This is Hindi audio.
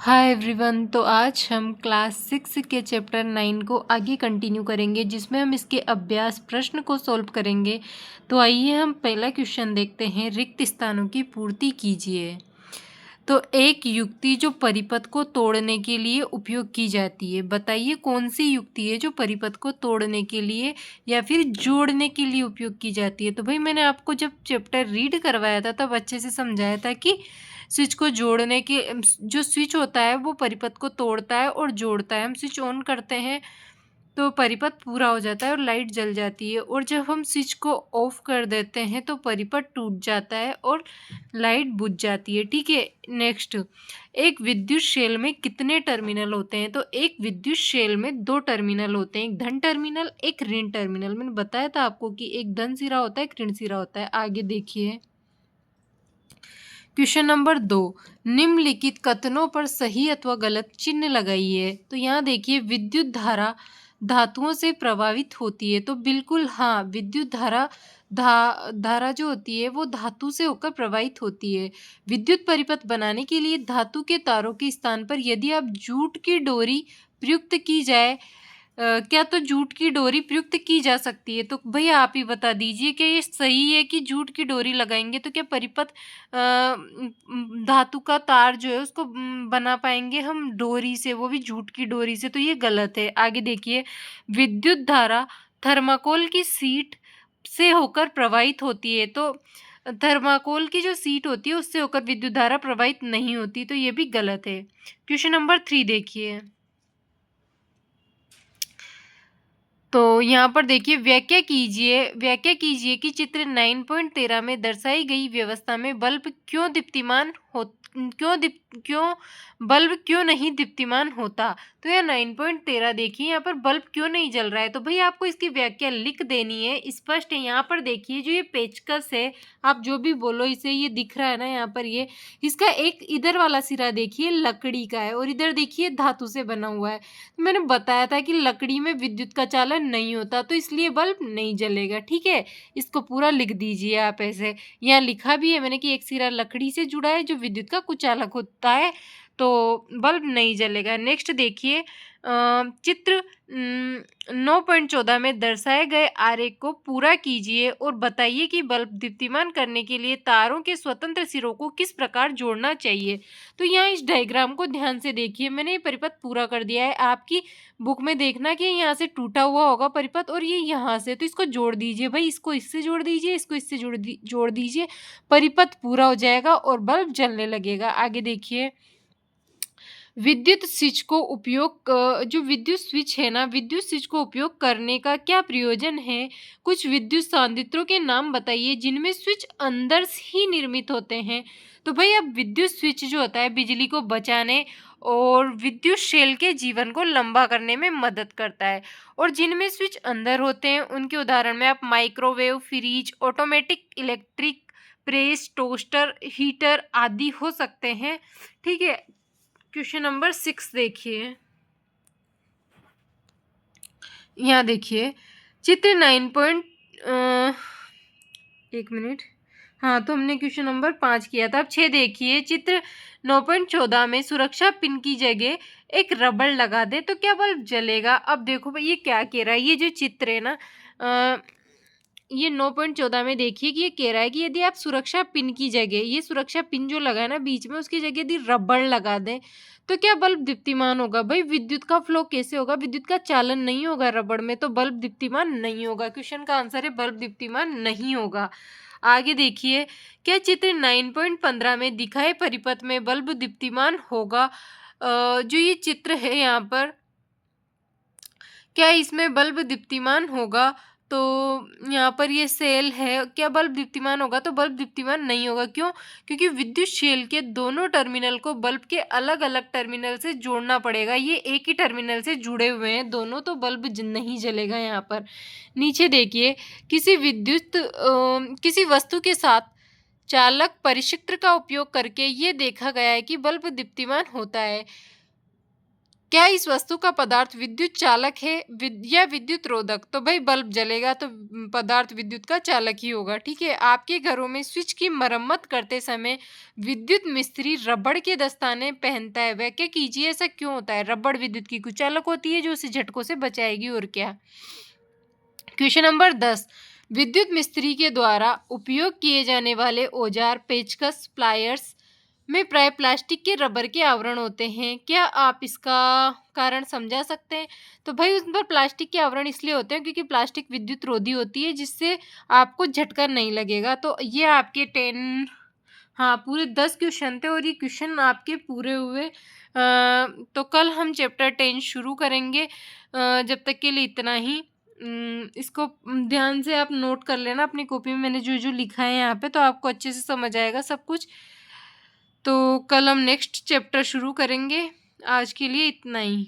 Hi everyone. तो आज हम क्लास 6 के चैप्टर 9 को आगे कंटिन्यू करेंगे, जिसमें हम इसके अभ्यास प्रश्न को सॉल्व करेंगे। तो आइए हम पहला क्वेश्चन देखते हैं। रिक्त स्थानों की पूर्ति कीजिए। तो एक युक्ति जो परिपथ को तोड़ने के लिए उपयोग की जाती है, बताइए कौन सी युक्ति है जो परिपथ को तोड़ने के लिए या फिर जोड़ने के लिए उपयोग की जाती है। तो भाई मैंने आपको जब चैप्टर रीड करवाया था तब अच्छे से समझाया था कि स्विच को जोड़ने के जो स्विच होता है वो परिपथ को तोड़ता है और जोड़ता है। हम स्विच ऑन करते हैं तो परिपथ पूरा हो जाता है और लाइट जल जाती है, और जब हम स्विच को ऑफ कर देते हैं तो परिपथ टूट जाता है और लाइट बुझ जाती है। ठीक है, नेक्स्ट। एक विद्युत शेल में कितने टर्मिनल होते हैं? तो एक विद्युत शेल में 2 टर्मिनल होते हैं, एक धन टर्मिनल, एक ऋण टर्मिनल। मैंने बताया था आपको कि एक धन सिरा होता है, एक ऋण सिरा होता है। आगे देखिए क्वेश्चन नंबर 2। निम्नलिखित कथनों पर सही अथवा गलत चिन्ह लगाइए। तो यहाँ देखिए, विद्युत धारा धातुओं से प्रभावित होती है। तो बिल्कुल हाँ, विद्युत धारा जो होती है वो धातु से होकर प्रवाहित होती है। विद्युत परिपथ बनाने के लिए धातु के तारों के स्थान पर यदि आप जूट की डोरी प्रयुक्त की जाए, क्या तो जूट की डोरी प्रयुक्त की जा सकती है? तो भैया आप ही बता दीजिए, क्या ये सही है कि जूट की डोरी लगाएंगे तो क्या परिपथ धातु का तार जो है उसको बना पाएंगे हम डोरी से, वो भी जूट की डोरी से? तो ये गलत है। आगे देखिए, विद्युत धारा थर्माकोल की सीट से होकर प्रवाहित होती है। तो थर्माकोल की जो सीट होती है उससे होकर विद्युत धारा प्रवाहित नहीं होती, तो ये भी गलत है। क्वेश्चन नंबर 3 देखिए। तो यहाँ पर देखिए, व्याख्या कीजिए कि चित्र 9.13 में दर्शाई गई व्यवस्था में बल्ब क्यों दीप्तिमान हो क्यों बल्ब क्यों नहीं दीप्तिमान होता। तो यह 9.13 देखिए, यहाँ पर बल्ब क्यों नहीं जल रहा है। तो भाई आपको इसकी व्याख्या लिख देनी है, स्पष्ट है। यहाँ पर देखिए, जो ये पेचकस है, आप जो भी बोलो इसे, ये दिख रहा है ना यहाँ पर, ये इसका एक इधर वाला सिरा देखिए लकड़ी का है और इधर देखिए धातु से बना हुआ है। तो मैंने बताया था कि लकड़ी में विद्युत का चालन नहीं होता, तो इसलिए बल्ब नहीं जलेगा। ठीक है, इसको पूरा लिख दीजिए आप ऐसे। यहाँ लिखा भी है मैंने कि एक सिरा लकड़ी से जुड़ा है जो विद्युत का कुचालक होता है, तो बल्ब नहीं जलेगा। नेक्स्ट देखिए, चित्र 9.14 में दर्शाए गए आरेख को पूरा कीजिए और बताइए कि बल्ब दीप्तिमान करने के लिए तारों के स्वतंत्र सिरों को किस प्रकार जोड़ना चाहिए। तो यहाँ इस डायग्राम को ध्यान से देखिए, मैंने ये परिपथ पूरा कर दिया है। आपकी बुक में देखना कि यहाँ से टूटा हुआ होगा परिपथ और ये यहाँ से, तो इसको जोड़ दीजिए भाई, इसको इससे जोड़ दीजिए, इसको इससे जोड़ दीजिए, परिपथ पूरा हो जाएगा और बल्ब जलने लगेगा। आगे देखिए, विद्युत स्विच को उपयोग जो विद्युत स्विच है ना, विद्युत स्विच को उपयोग करने का क्या प्रयोजन है? कुछ विद्युत सांद्रित्रों के नाम बताइए जिनमें स्विच अंदर ही निर्मित होते हैं। तो भाई अब विद्युत स्विच जो होता है बिजली को बचाने और विद्युत शेल के जीवन को लंबा करने में मदद करता है, और जिनमें स्विच अंदर होते हैं उनके उदाहरण में आप microwave, fridge, automatic electric press, toaster, heater आदि हो सकते हैं। ठीक है, क्वेश्चन नंबर 6 देखिए। यहाँ देखिए, चित्र 1 मिनट। हाँ, तो हमने क्वेश्चन नंबर 5 किया था। अब 6 देखिए, चित्र 9.14 में सुरक्षा पिन की जगह एक रबड़ लगा दे तो क्या बल्ब जलेगा? अब देखो भाई, ये क्या कह रहा है, ये जो चित्र है ना, ये 9.14 में देखिए कि ये कह रहा है कि यदि आप सुरक्षा पिन की जगह, ये सुरक्षा पिन जो लगा है ना बीच में, उसकी जगह यदि रबड़ लगा दें तो क्या बल्ब दीप्तिमान होगा? भाई विद्युत का फ्लो कैसे होगा? विद्युत का चालन नहीं होगा रबड़ में, तो बल्ब दीप्तिमान नहीं होगा। क्वेश्चन का आंसर है बल्ब दीप्तिमान नहीं होगा। आगे देखिए, क्या चित्र 9.15 में दिखाए परिपथ में बल्ब दीप्तिमान होगा? जो ये चित्र है यहाँ पर, क्या इसमें बल्ब दीप्तिमान होगा? तो यहाँ पर ये सेल है, क्या बल्ब दीप्तिमान होगा? तो बल्ब दीप्तिमान नहीं होगा। क्यों? क्योंकि विद्युत शेल के दोनों टर्मिनल को बल्ब के अलग अलग टर्मिनल से जोड़ना पड़ेगा। ये एक ही टर्मिनल से जुड़े हुए हैं दोनों, तो बल्ब नहीं जलेगा। यहाँ पर नीचे देखिए, किसी वस्तु के साथ चालक परिक्षित्र का उपयोग करके ये देखा गया है कि बल्ब दीप्तिमान होता है। क्या इस वस्तु का पदार्थ विद्युत चालक है या विद्युत रोधक? तो भाई बल्ब जलेगा तो पदार्थ विद्युत का चालक ही होगा। ठीक है। आपके घरों में स्विच की मरम्मत करते समय विद्युत मिस्त्री रबड़ के दस्ताने पहनता है, व्याख्या कीजिए ऐसा क्यों होता है? रबड़ विद्युत की कुचालक होती है जो उसे झटकों से बचाएगी, और क्या। क्वेश्चन नंबर 10, विद्युत मिस्त्री के द्वारा उपयोग किए जाने वाले औजार, पेचकस, प्लायर्स में प्राय प्लास्टिक के रबर के आवरण होते हैं, क्या आप इसका कारण समझा सकते हैं? तो भाई उस पर प्लास्टिक के आवरण इसलिए होते हैं क्योंकि प्लास्टिक विद्युत रोधी होती है, जिससे आपको झटका नहीं लगेगा। तो ये आपके 10, हाँ पूरे 10 क्वेश्चन थे और ये क्वेश्चन आपके पूरे हुए। तो कल हम चैप्टर 10 शुरू करेंगे। जब तक के लिए इतना ही। इसको ध्यान से आप नोट कर लेना अपनी कॉपी में, मैंने जो जो लिखा है यहाँ पे, तो आपको अच्छे से समझ आएगा सब कुछ। तो कल हम नेक्स्ट चैप्टर शुरू करेंगे। आज के लिए इतना ही।